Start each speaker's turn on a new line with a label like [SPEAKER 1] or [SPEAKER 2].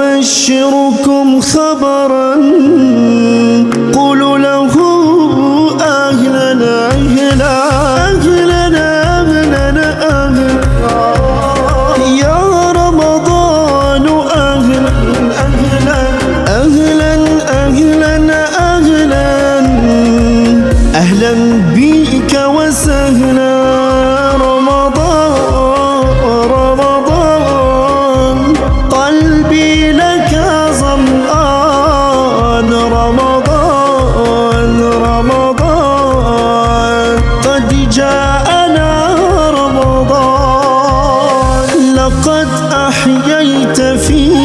[SPEAKER 1] سأبشركم خبرا قولوا له أهلا أهلا أهلا أهلا أهلا يا رمضان أهلا أهلا أهلا أهلا أهلا أهلا بك وسهلا رمضان رمضان قلبي لك ظمآن رمضان رمضان قد جاءنا رمضان لقد أحييت فيه